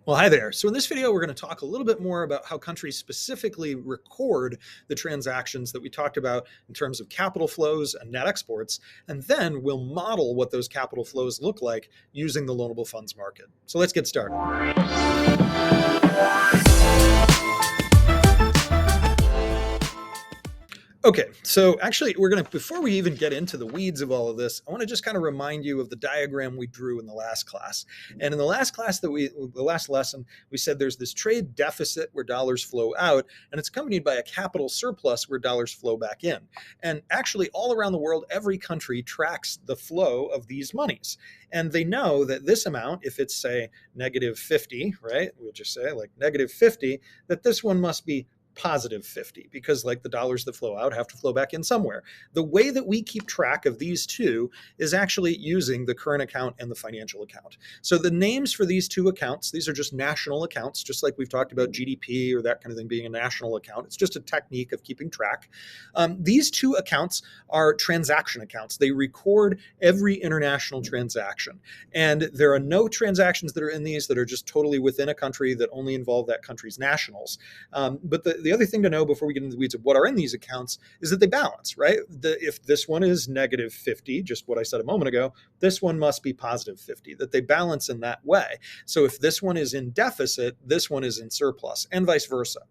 Well, hi there. So in this video, we're going to talk a little bit more about how countries specifically record the transactions that we talked about in terms of capital flows and net exports, and then we'll model what those capital flows look like using the loanable funds market. So let's get started. Okay, so actually, before we even get into the weeds of all of this, I want to just kind of remind you of the diagram we drew in the last class. And in the last class the last lesson, we said there's this trade deficit where dollars flow out, and it's accompanied by a capital surplus where dollars flow back in. And actually, all around the world, every country tracks the flow of these monies. And they know that this amount, if it's say negative 50, right, we'll just say like negative 50, that this one must be positive 50 because like the dollars that flow out have to flow back in somewhere. The way that we keep track of these two is actually using the current account and the financial account. So the names for these two accounts, these are just national accounts, just like we've talked about GDP or that kind of thing being a national account. It's just a technique of keeping track. These two accounts are transaction accounts. They record every international transaction. And there are no transactions that are in these that are just totally within a country that only involve that country's nationals. But the other thing to know before we get into the weeds of what are in these accounts is that they balance, right? If this one is negative 50, just what I said a moment ago, this one must be positive 50, that they balance in that way. So if this one is in deficit, this one is in surplus, and vice versa.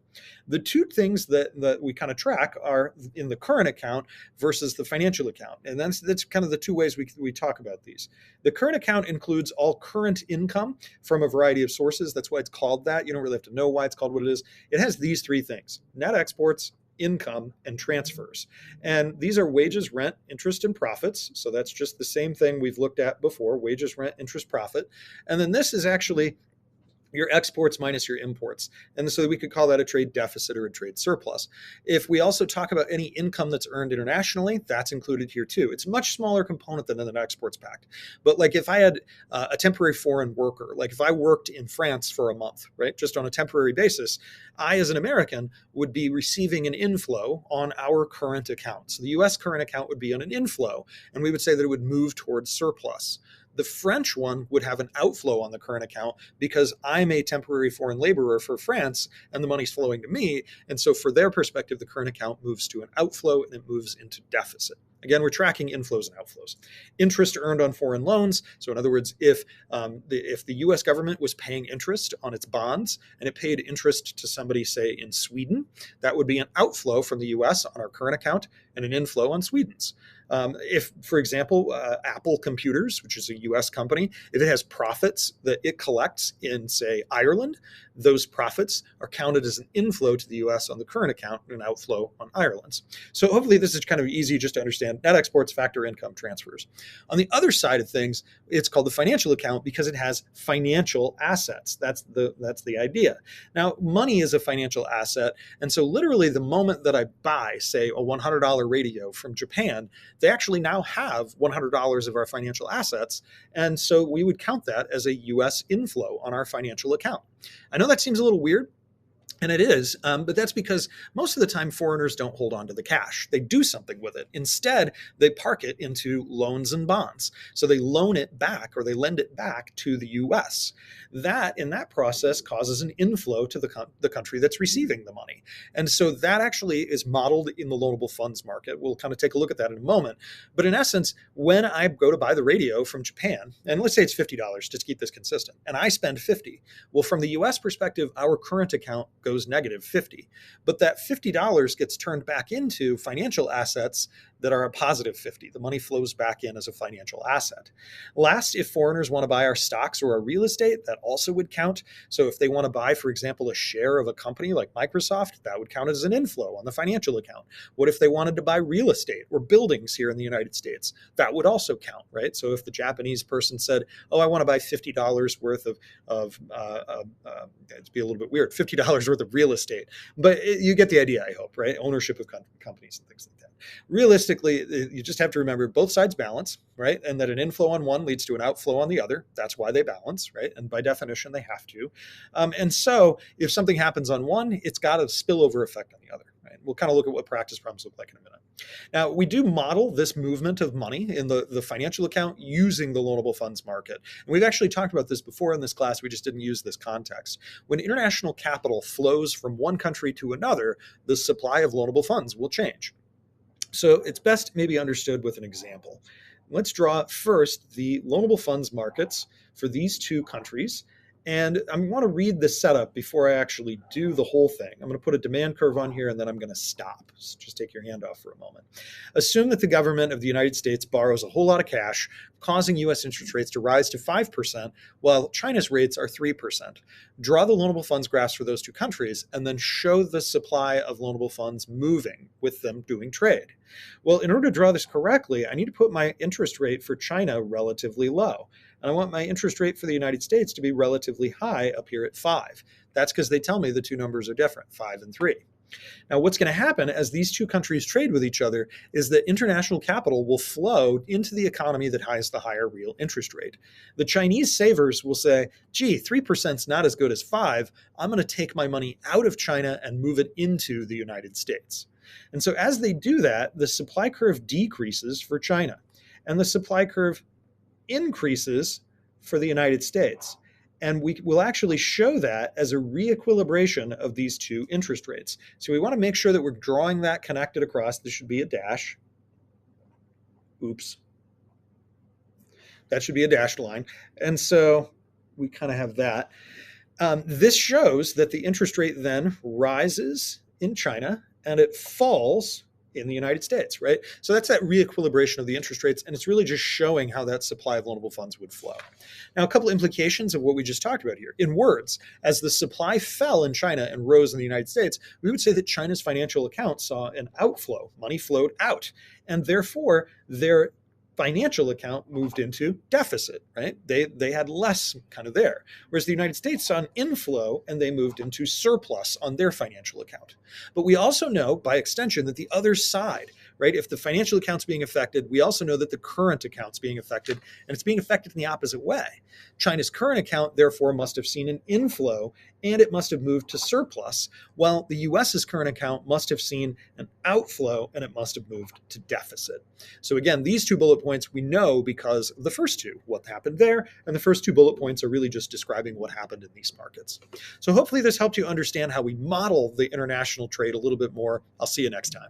The two things that we kind of track are in the current account versus the financial account. And that's kind of the two ways we talk about these. The current account includes all current income from a variety of sources. That's why it's called that. You don't really have to know why it's called what it is. It has these three things: net exports, income, and transfers. And these are wages, rent, interest, and profits. So that's just the same thing we've looked at before: wages, rent, interest, profit. And then this is actually your exports minus your imports. And so we could call that a trade deficit or a trade surplus. If we also talk about any income that's earned internationally, that's included here too. It's a much smaller component than in an exports pact. But like if I had a temporary foreign worker, like if I worked in France for a month, right, just on a temporary basis, I, as an American, would be receiving an inflow on our current account. So the US current account would be on an inflow, and we would say that it would move towards surplus. The French one would have an outflow on the current account because I'm a temporary foreign laborer for France and the money's flowing to me. And so for their perspective, the current account moves to an outflow and it moves into deficit. Again, we're tracking inflows and outflows. Interest earned on foreign loans. So in other words, if the US government was paying interest on its bonds and it paid interest to somebody, say, in Sweden, that would be an outflow from the US on our current account and an inflow on Sweden's. If, for example, Apple Computers, which is a US company, if it has profits that it collects in, say, Ireland, those profits are counted as an inflow to the US on the current account and an outflow on Ireland's. So hopefully this is kind of easy just to understand: net exports, factor income, transfers. On the other side of things, it's called the financial account because it has financial assets. That's the idea. Now, money is a financial asset. And so literally the moment that I buy, say, a $100 radio from Japan, they actually now have $100 of our financial assets. And so we would count that as a US inflow on our financial account. I know that seems a little weird, and it is, but that's because most of the time foreigners don't hold on to the cash. They do something with it. Instead, they park it into loans and bonds. So they loan it back or they lend it back to the US. That, in that process, causes an inflow to the country that's receiving the money. And so that actually is modeled in the loanable funds market. We'll kind of take a look at that in a moment. But in essence, when I go to buy the radio from Japan, and let's say it's $50 just to keep this consistent, and I spend 50, well, from the US perspective, our current account goes negative 50. But that $50 gets turned back into financial assets that are a positive 50. The money flows back in as a financial asset. Last, if foreigners want to buy our stocks or our real estate, that also would count. So if they want to buy, for example, a share of a company like Microsoft, that would count as an inflow on the financial account. What if they wanted to buy real estate or buildings here in the United States? That would also count, right? So if the Japanese person said, oh, I want to buy $50 worth it'd be a little bit weird, $50 worth of real estate. But you get the idea, I hope, right? Ownership of companies and things like that. Realistically, basically, you just have to remember both sides balance, right? And that an inflow on one leads to an outflow on the other. That's why they balance, right? And by definition, they have to. And so if something happens on one, it's got a spillover effect on the other, right? We'll kind of look at what practice problems look like in a minute. Now, we do model this movement of money in the financial account using the loanable funds market. And we've actually talked about this before in this class. We just didn't use this context. When international capital flows from one country to another, the supply of loanable funds will change. So it's best maybe understood with an example. Let's draw first the loanable funds markets for these two countries. And I want to read the setup before I actually do the whole thing. I'm going to put a demand curve on here and then I'm going to stop. So just take your hand off for a moment. Assume that the government of the United States borrows a whole lot of cash, causing US interest rates to rise to 5%, while China's rates are 3%. Draw the loanable funds graphs for those two countries and then show the supply of loanable funds moving with them doing trade. Well, in order to draw this correctly, I need to put my interest rate for China relatively low. And I want my interest rate for the United States to be relatively high up here at 5. That's because they tell me the two numbers are different, 5 and 3. Now, what's going to happen as these two countries trade with each other is that international capital will flow into the economy that has the higher real interest rate. The Chinese savers will say, gee, 3% is not as good as 5. I'm going to take my money out of China and move it into the United States. And so as they do that, the supply curve decreases for China, and the supply curve increases for the United States. And we will actually show that as a reequilibration of these two interest rates. So we want to make sure that we're drawing that connected across. This should be a dash. Oops. That should be a dashed line. And so we kind of have that. This shows that the interest rate then rises in China and it falls in the United States, right? So that's that reequilibration of the interest rates, and it's really just showing how that supply of loanable funds would flow. Now, a couple implications of what we just talked about here. In words, as the supply fell in China and rose in the United States, we would say that China's financial account saw an outflow. Money flowed out, and therefore their financial account moved into deficit, right? They had less kind of there. Whereas the United States saw an inflow and they moved into surplus on their financial account. But we also know by extension that the other side, right? If the financial account's being affected, we also know that the current account's being affected, and it's being affected in the opposite way. China's current account, therefore, must have seen an inflow and it must have moved to surplus, while the US's current account must have seen an outflow and it must have moved to deficit. So again, these two bullet points we know because of the first two, what happened there, and the first two bullet points are really just describing what happened in these markets. So hopefully this helped you understand how we model the international trade a little bit more. I'll see you next time.